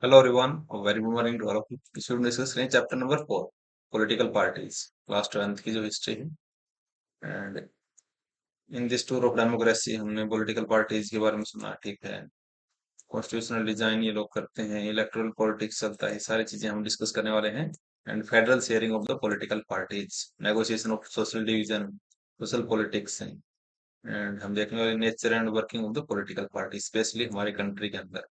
Hello everyone, a very good morning to all of you. This will discuss chapter number 4, political parties. Last 12th की जो history है and in this tour of democracy हमने political parties के बारे में सुना, ठीक है। कॉन्स्टिट्यूशनल डिजाइन ये लोग करते हैं, इलेक्टोरल पॉलिटिक्स चलता है, सारी चीजें हम डिस्कस करने वाले हैं। And federal sharing of the political parties, negotiation of social division, social politics, and हम देखने वाले nature and working of the political party specially हमारे कंट्री के अंदर।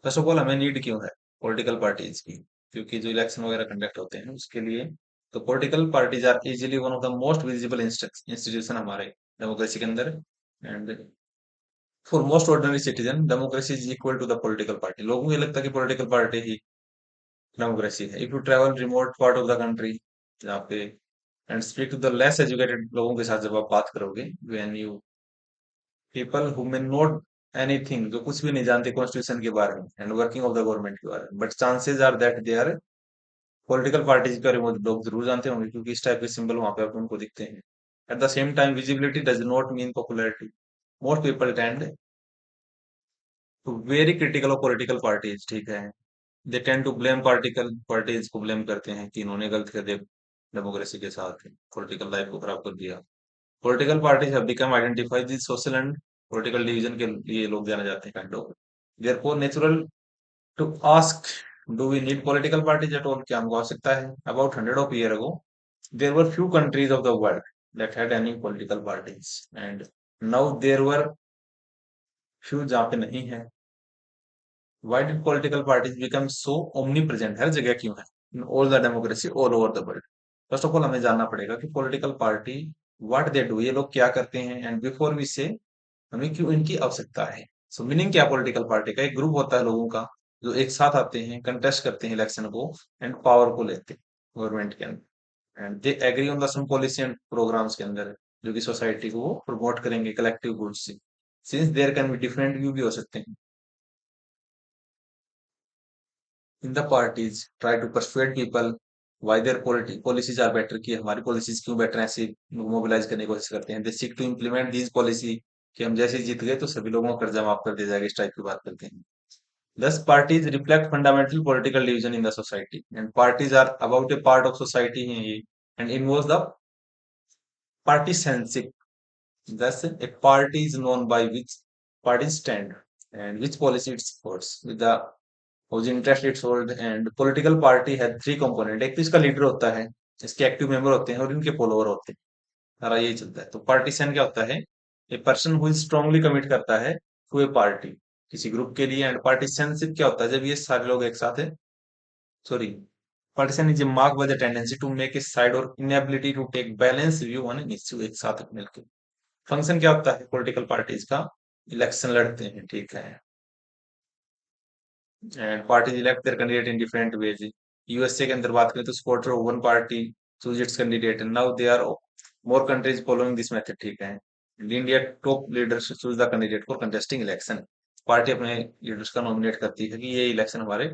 फर्स्ट ऑफ ऑल हमें नीड क्यों है पॉलिटिकल पार्टीज की? क्योंकि जो इलेक्शन वगैरह कंडक्ट होते हैं उसके लिए तो political parties are easily one of the most visible institution हमारे डेमोक्रेसी के अंदर। And for most ordinary citizen democracy is equal to the political party. लोगों को ये लगता है कि पॉलिटिकल पार्टी ही डेमोक्रेसी है। If you travel remote part of the country जहाँ पे and speak to the less educated लोगों के साथ जब आप बात करोगे, when you people who may not anything, जो कुछ भी नहीं जानते कॉन्स्टिट्यूशन के बारे में and working of the government के बारे में, but chances are that they are political parties के बारे में लोग जरूर जानते होंगे क्योंकि इस टाइप के सिंबल वहां पे उनको दिखते हैं। At the same time visibility does not mean popularity. Most people tend to very critical of political parties, ठीक है। They tend to blame political parties को ब्लेम करते हैं कि इन्होंने गलत कर दिया डेमोक्रेसी के साथ, पॉलिटिकल लाइफ को खराब कर दिया। Political parties have become identified this social and political division के लिए लोग जाने जाते हैं kind of. Therefore natural to ask, do we need political parties at all? क्या हमको आवश्यकता है? About 100 of year ago there were few countries of the world that had any political parties, and now there were few जहाँ पे नहीं है। why did political parties become so omnipresent? हर जगह क्यों है in all the democracy all over the world? First of all हमें जानना पड़ेगा कि political party what they do, ये लोग क्या करते हैं, एंड बिफोर वी से हमें क्यों इनकी आवश्यकता है। सो मीनिंग क्या पॉलिटिकल पार्टी का? एक ग्रुप होता है लोगों का जो एक साथ आते हैं, कंटेस्ट करते हैं इलेक्शन को एंड पावर को लेते हैं गवर्नमेंट के अंदर, and they agree on the some policy and programmes के अंदर जो कि सोसाइटी को वो प्रमोट करेंगे कलेक्टिव गुड्स से। Since there can be different view भी हो सकते हैं in the parties, try to persuade people why their policies are better, कि हमारी पॉलिसीज क्यों बेटर है, ऐसे मोबिलाइज करने की कोशिश करते हैं। They seek to implement these policy, कि हम जैसे ही जीत गए तो सभी लोगों का कर्जा माफ कर दिया जाएगा, इस टाइप की बात करते हैं। Thus, parties reflect fundamental political division in the society, and parties are about a part of society हैं ये, and involves the partisanship. Thus, a party is known by which parties stand and which policy it supports, with the whose interest it holds. And political party has three component। एक तो इसका leader होता है, इसके active member होते हैं और इनके फॉलोअर होते हैं। सारा यही चलता है। तो पार्टीशन क्या होता है? A person who is strongly commit करता है टू ए पार्टी, किसी ग्रुप के लिए। एंड पार्टीशनशिप क्या होता है? जब ये सारे लोग एक साथ है, sorry, partisan is a marked by the tendency to make a side or inability to take balanced view on an issue, एक साथ मिलकर। फंक्शन क्या होता है पॉलिटिकल पार्टीज का? इलेक्शन लड़ते हैं, ठीक है। And parties elect their candidate in different ways. USA के अंदर बात करें तो supporter of one party choose its candidate, and now they are more countries following this method, ठीक है। India top leaders choose the candidate for contesting election. Party अपने leaders का nominate करती है कि ये इलेक्शन हमारे,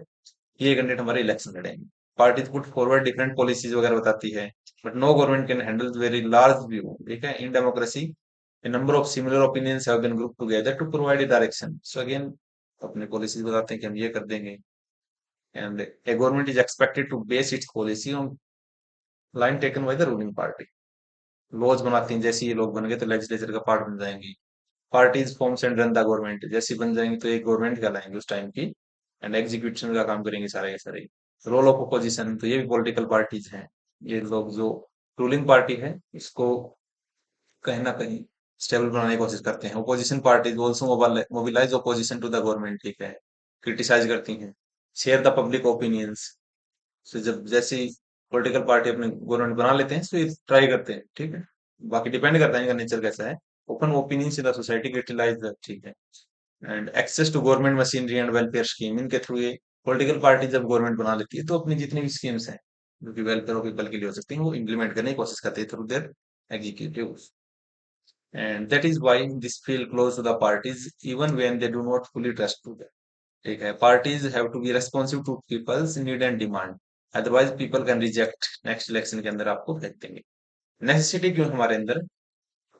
ये कैंडिडेट हमारे इलेक्शन लड़ेंगे। Parties put forward different policies वगैरह बताती है, but no government can handle very large view, ठीक है। In democracy a number of similar opinions have been grouped together to provide a direction। so again अपने policies बताते हैं कि हम ये कर देंगे, and a government is expected to base its policy on line taken by the ruling party. Laws बनाती हैं, जैसे ये लोग बन गए तो लेजिस्लेचर का पार्ट बन जाएंगे। Parties forms and run the government, जैसी बन जाएंगी तो एक गवर्नमेंट कहलाएंगे उस टाइम की, एंड एग्जीक्यूशन का काम करेंगे सारे के सारे। रोल ऑफ अपोजिशन, तो ये भी पॉलिटिकल पार्टीज हैं। ये लोग जो रूलिंग पार्टी है इसको कहीं ना कहीं स्टेबल बनाने की कोशिश करते हैं। Opposition parties also mobilise opposition to the government, ठीक है। क्रिटिसाइज करती हैं, शेयर द पब्लिक ओपिनियंस। तो जब जैसी पॉलिटिकल पार्टी अपने गवर्नमेंट बना लेते हैं तो ये ट्राई करते हैं, ठीक है। बाकी डिपेंड करता है इनका नेचर कैसा है। Open opinions in the society criticise, ठीक है। And access to government machinery and welfare scheme, इनके थ्रू ये पॉलिटिकल पार्टी जब गवर्नमेंट बना लेती है तो अपनी जितनी भी स्कीम्स हैं जो कि वेलफेयर ऑफ पीपल के लिए हो सकती हैं वो इम्प्लीमेंट करने की कोशिश करते हैं through their executive. And that is why this feel close to the parties even when they do not fully trust to them, ठीक है। Parties have to be responsive to people's need and demand, otherwise people can reject, next election के अंदर आपको फेंक देंगे। Necessity क्यों हमारे अंदर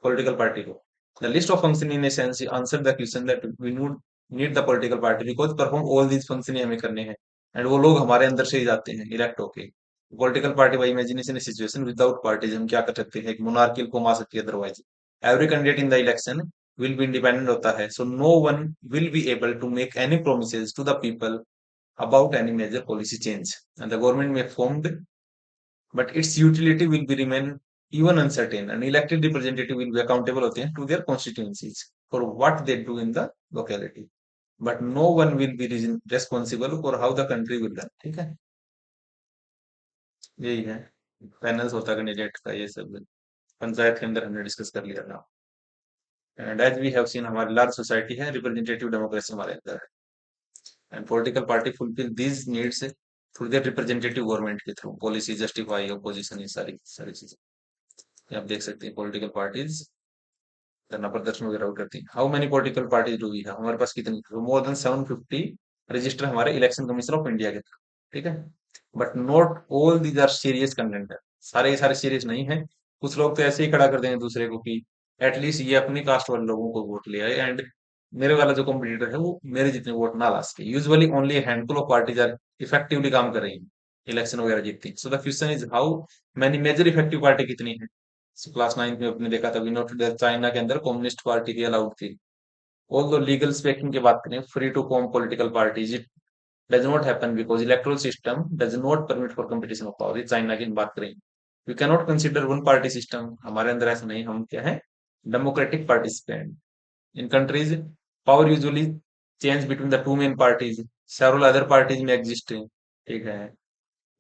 पॉलिटिकल पार्टी को? The list of function in essence answer the question that we need need the political party because perform all these function ही हमें करने हैं, एंड वो लोग हमारे अंदर से ही जाते हैं इलेक्ट होके। Political party by imagination situation without parties हम क्या कर सकते हैं, एक मोनार्कियल फॉर्म आ सकती है otherwise. Every candidate in the election will be independent होता है, so no one will be able to make any promises to the people about any major policy change, and the government may formed, but its utility will be remain even uncertain, and elected representative will be accountable होते हैं to their constituencies for what they do in the locality, but no one will be responsible for how the country will run। ठीक है, यही है panels होता है candidate का, ये सब पंचायत के अंदर हमने डिस्कस कर लिया था। And as we have seen हमारी लार्ज सोसाइटी है, रिप्रेजेंटेटिव डेमोक्रेसी हमारे अंदर है, and political party fulfil these needs through their representative government के थ्रू, पॉलिसी जस्टिफाई अपोजिशन, ये सारी सारी चीजें ये आप देख सकते हैं। पॉलिटिकल पार्टीज धरना प्रदर्शन वगैरह भी करती हैं। How many political parties do we have, हमारे पास कितनी, मोर देन 750 रजिस्टर हमारे इलेक्शन कमीशन ऑफ इंडिया के थ्रू। ठीक है, but not all these are serious content, सारे ये सारे सीरियस नहीं है। कुछ लोग तो ऐसे ही खड़ा कर देंगे दूसरे को कि एटलीस्ट ये अपनी कास्ट वाले लोगों को वोट ले आए, एंड मेरे वाला जो कॉम्पिटिटर है वो मेरे जितने वोट ना ला सके। Usually only handful of parties are effectively काम कर रही है, इलेक्शन वगैरह जीतती है। So the question is how many major effective party कितनी है। क्लास 9 में अपने देखा था, वी नोटेड दैट चाइना के अंदर कम्युनिस्ट पार्टी भी अलाउड थी। ऑल्दो लीगल स्पीकिंग की बात करें, free to form political parties it does not happen because electoral system does not permit for competition of power. China की बात करें, we can not consider one party system, हमारे अंदर ऐसा नहीं, हम क्या है democratic participant. In countries power usually change between the two main parties, several other parties में एग्जिस्ट। ठीक है,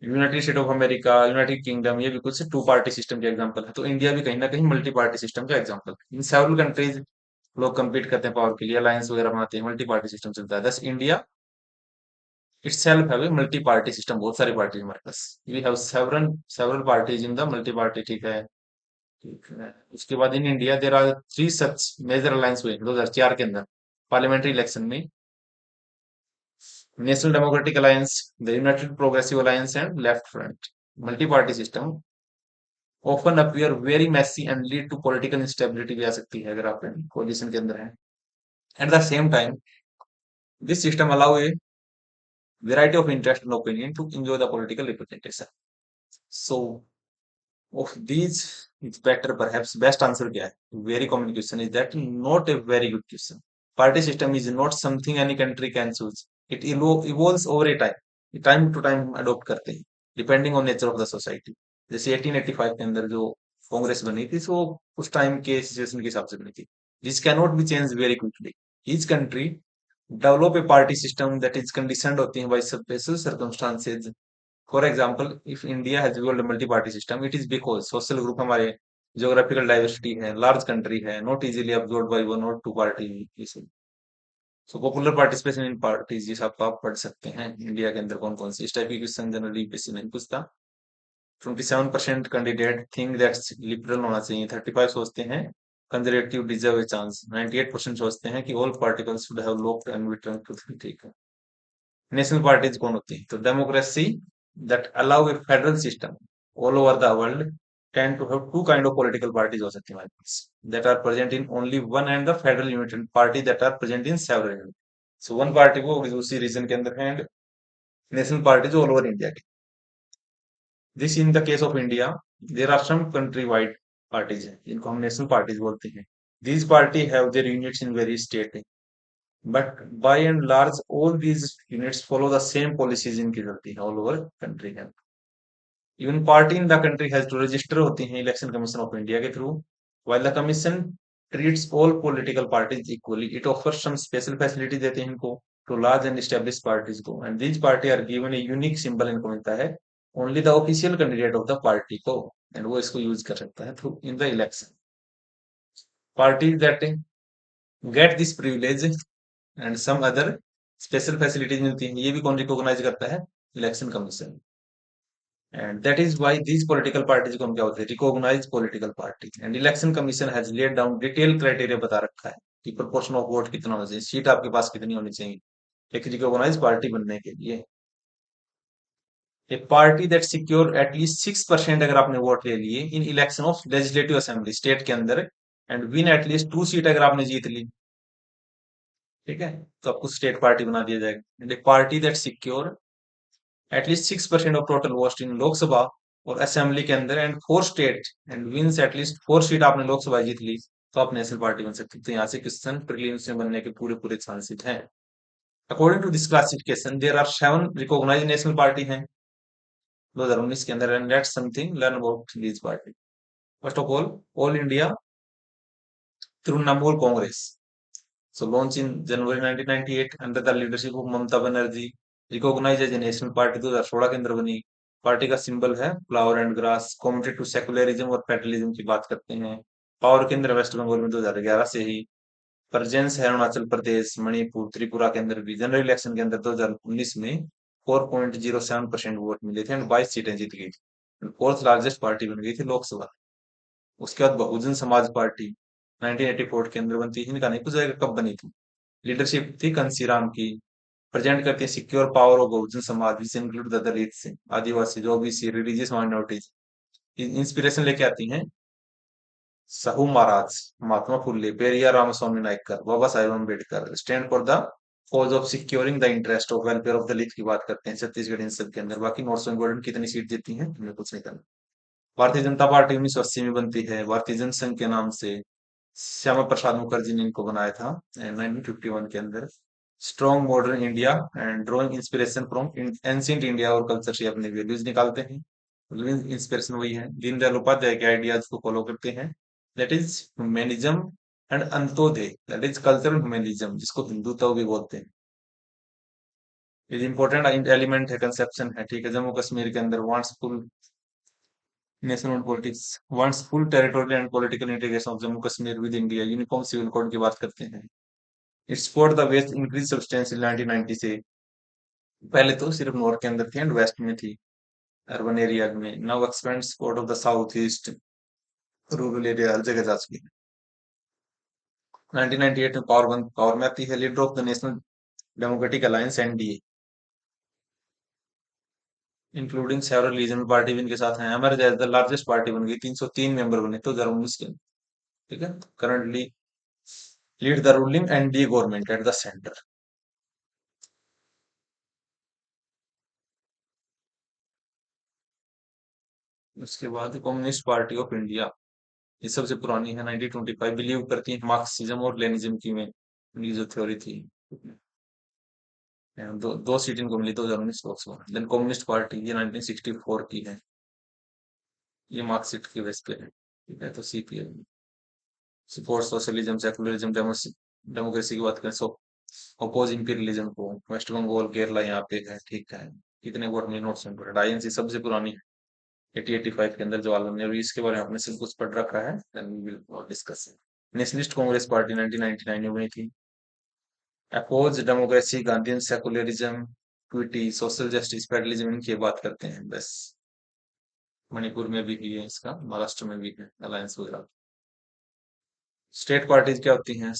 United state of America, United kingdom, ये भी कुछ टू पार्टी सिस्टम के एग्जांपल है, तो इंडिया भी कहीं ना कहीं मल्टी पार्टी सिस्टम का एग्जांपल। इन सेवरल कंट्रीज लोग compete करते हैं पावर के लिए, अलायंस वगैरह बनाते हैं, मल्टी पार्टी सिस्टम चलता है। दस India itself have a multi party system, बहुत सारी पार्टी हमारे पास, we have several parties in the multi party। ठीक है, ठीक है। उसके बाद in India there are three such major alliance हुए 2004 के अंदर पार्लियामेंट्री इलेक्शन में, National democratic Alliance, the United Progressive Alliance and Left Front. Multi party system often appear very messy and lead to political instability भी आ सकती है अगर आप कोalition के अंदर हैं। At the same time, this system allow a variety of interest and opinion to enjoy the political representation. So, of these, it's better perhaps best answer क्या है? Very common question is that not a very good question. Party system is not something any country can choose. It evolves over a time. Time to time adopt करते हैं depending on nature of the society. जैसे 1885 के अंदर जो कांग्रेस बनी थी, सो उस time के सिचुएशन के हिसाब से बनी थी, this can not be change very quickly. Each country develop a party system that is conditioned होती है by special circumstances. For example, if India has build multi party system, it is because social group हमारे geographical diversity है, large country है, not easily absorbed by one or two party. So popular participation in parties, ये सब आप पढ़ सकते हैं। India के अंदर कौन कौन सी, इस टाइप की क्वेश्चन जनरली बेसिक नहीं पूछता। 27% कैंडिडेट थिंक दैट्स लिबरल होना चाहिए, 35 सोचते हैं कंजर्वेटिव डिजर्व ए चांस, 98% सोचते हैं कि all particles should have locked and return to. ठीक है, नेशनल पार्टीज कौन होती है, तो democracy that allow a federal system all over the world tend to have two kind of political parties हो सकती है that are present in only one, and the federal united party that are present in several units। so one party वो उसी reason के अंदर है, and national party जो all over India की। This in the case of India there are some country wide parties है जिनको हम नेशनल पार्टीज बोलते हैं। These party have their units in very state, but by and large all these units follow the same policies इनकी चलती है all over country है। Even party in the country has to register होती है election commission of India के through, while the commission treats all political parties equally, it offers some special facility देते हैं इनको to large and establish parties को, and these party are given a unique symbol, इनको मिलता है only the official candidate of the party को, and वो इसको यूज कर सकता है through in the election. Parties that get this privilege and some other special facilities मिलती हैं, ये भी कौन रिकॉग्नाइज करता है, election commission. And that is why these political parties को हम क्या बोलते हैं, recognise political party. And election commission has laid down detail criteria बता रखा है कि प्रोपोर्शन ऑफ वोट कितना होना चाहिए, सीट आपके पास कितनी होनी चाहिए एक रिकॉग्नाइज पार्टी बनने के लिए। A party that secure at least 6% अगर आपने वोट ले लिए in election of legislative assembly state के अंदर, एंड विन एटलीस्ट 2 सीट अगर आपने जीत ली, ठीक है, तो आपको स्टेट पार्टी बना दिया जाएगा। Party that secure at least 6% of total vote in Lok Sabha और असेंबली के अंदर एंड 4 स्टेट एंड विंस एटलीस्ट 4 सीट आपने लोकसभा जीत ली तो आप नेशनल पार्टी बन सकते हो। तो यहाँ से क्वेश्चन प्रीलिम्स में बनने के पूरे पूरे चांसेस हैं। According to this classification there are 7 recognised national party हैं 2019 के अंदर, and that's something learn about this party. First of all India Trinamool Congress, so launched in January 1998 under the leadership of Mamata Banerjee, recognized as a national party 2016 के अंदर बनी। Party का symbol है flower and grass, committed to secularism और federalism की बात करते हैं। पावर केंद्र वेस्ट बंगाल में 2011 से ही, प्रेजेंस है अरुणाचल प्रदेश, मणिपुर, त्रिपुरा के अंदर भी। जनरल इलेक्शन के अंदर 2019 में 4.07% वोट मिले थे एंड 22 सीटें जीत गई थी, फोर्थ लार्जेस्ट पार्टी बन गई थी लोकसभा। उसके बाद बहुजन समाज पार्टी 1984 के अंदर बनती थी, इनका नहीं पूछा जाएगा कब बनी थी। लीडरशिप थी कंसीराम की। प्रेजेंट करती है secure power of Bahujan Samaj which include the दलित, आदिवासी, जो ओबीसी, रिलीजियस माइनॉरिटीज। इंस्पिरेशन लेके आती हैं Sahu Maharaj, Mahatma Phule, Periyar Ramaswamy Naicker, Baba Saheb Ambedkar, stand for the cause of securing the interest of welfare of Dalit की बात करते हैं छत्तीसगढ़ इन सब के अंदर। बाकी नॉट सो इम्पोर्टेंट कितनी सीट जीती है हमें कुछ नहीं करना। भारतीय जनता पार्टी 1980 में बनती है भारतीय जनसंघ के नाम से। श्यामा प्रसाद मुखर्जी ने इनको बनाया था 1951 के अंदर। Strong modern India and drawing inspiration from ancient India और कल्चर से अपने वैल्यूज निकालते हैं। इंस्पिरेशन वही है, दीनदयाल उपाध्याय के आइडियाज को फॉलो करते हैं। That is humanism and Antyodaya, that is cultural humanism, जिसको हिंदुत्व भी बोलते हैं। ये इंपॉर्टेंट एलिमेंट है, कंसेप्शन है, ठीक है। जम्मू कश्मीर के अंदर wants full national politics, wants full territorial and political integration of Jammu Kashmir with India, uniform civil code की बात करते हैं। It's for the west increase substantial 1990 से। पहले तो सिर्फ नॉर्थ के अंदर थी एंड वेस्ट में थी, अर्बन एरिया में। Now expands port of the south east, rural area हर जगह जा चुकी है। 1998 में पावर में आती है leader of the national democratic alliance NDA, including several regional party भी इनके साथ हैं। Emerge as the largest party बन गई, 303 मेंबर बने तो 2019 के, ठीक है। Currently lead the ruling NDA government at the centre. उसके बाद कम्युनिस्ट पार्टी ऑफ इंडिया, ये सबसे पुरानी है, 1925, बिलीव करती है मार्क्सिज्म और लेनिज्म की में, उनकी जो थ्योरी थी। दो सीट इनको मिली 2019 लोकसभा। देन कम्युनिस्ट पार्टी ये 1964 की है, ये मार्क्सिस्ट की बेस पे है, ठीक है। तो CPM support socialism, secularism, democracy की बात करें सो अपोज इंपीरियलिज्म को। वेस्ट बंगाल, केरला यहाँ पे है, ठीक है। कितने वोट मिले नोट सेंटर। आईएनसी सबसे पुरानी है 8085 के अंदर जवाहरलाल नेहरू, इसके बारे में आपने सब कुछ पढ़ रखा है, then we will discuss. Nationalist congress party 1999 में बनी थी। Oppose democracy, Gandhian, secularism, equity, social justice, federalism, इनकी बात करते हैं बस। मणिपुर में भी है इसका, महाराष्ट्र में भी है अलायंस वगैरह। स्टेट पार्टीज क्या होती हैं?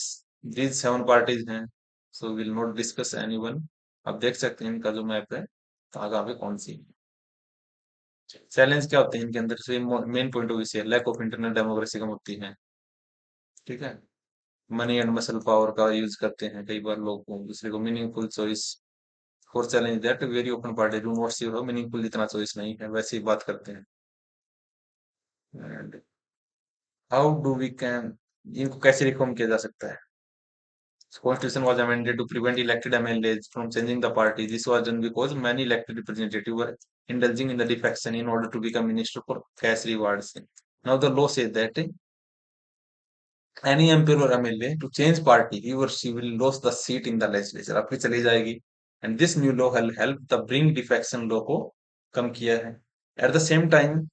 दीज 7 पार्टीज हैं, so will not discuss any one. आप देख सकते हैं इनका जो मैप है कहाँ कहाँ पे कौन सी। चैलेंज क्या होते हैं इनके अंदर से? मेन पॉइंट ऑफ व्यू से लैक ऑफ इंटरनल डेमोक्रेसी कम होती है, ठीक है। मनी एंड मसल पावर का यूज करते हैं कई बार लोग को दूसरे को। Meaningful choice, for challenge that very open party do not see meaningful, इतना चॉइस नहीं है, वैसे ही बात करते हैं। And how do we can, इनको कैसे रिफॉर्म किया जा सकता है? Constitution was amended to prevent elected MLAs from changing the party. This was done because many elected representatives were indulging in the defection in order to become minister for cash rewards. Now the law says that any MP or MLA to change party, he or she will lose the seat in the legislature. आपकी चली जाएगी. And this new law will help the bring defection law को कम किया है. At the same time,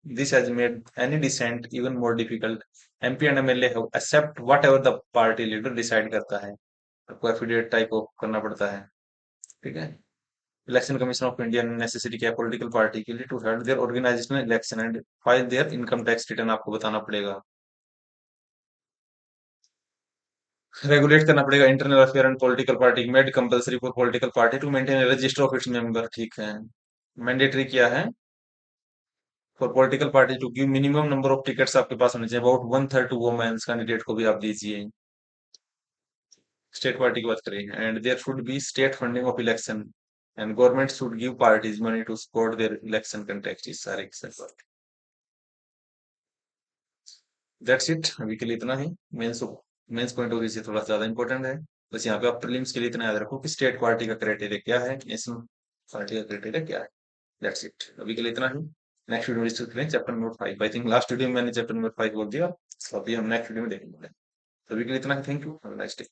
this has made any dissent even more difficult. MP and MLA have accept whatever the party leader decide करता है. आपको affidavit type of करना पड़ता है, ठीक है। इलेक्शन कमीशन ऑफ इंडिया ने नेसेसिटी किया पॉलिटिकल पार्टी के लिए to held their organisational election and file their income tax return, आपको बताना पड़ेगा। रेगुलेट करना पड़ेगा internal affair and political party, made compulsory for political party to maintain register of its member, ठीक है। मैंडेटरी किया है for political party to give minimum number of tickets आपके पास होने चाहिए, अबाउट 1/3 टू वुमेन्स कैंडिडेट को भी आप दीजिए। स्टेट पार्टी की बात करें, and there should be state funding of election and government should give parties money to support their election contest, सारे के सारे बात। दैट्स इट, अभी के लिए इतना ही। Mains mains point of view से थोड़ा ज्यादा इंपॉर्टेंट है। बस यहाँ पे आप प्रीलिम्स के लिए इतना याद रखो कि स्टेट पार्टी का क्राइटेरिया क्या है, नेशनल पार्टी का क्राइटेरिया क्या है। दैट्स इट, अभी के लिए इतना ही। नेक्स्ट वीडियो में डिस्कस करें chapter number 5। I think last video में मैंने चैप्टर नंबर 5 बोल दिया, तो अभी हम नेक्स्ट वीडियो में देखेंगे। तो अभी के लिए इतना ही। Thank you, have a nice day.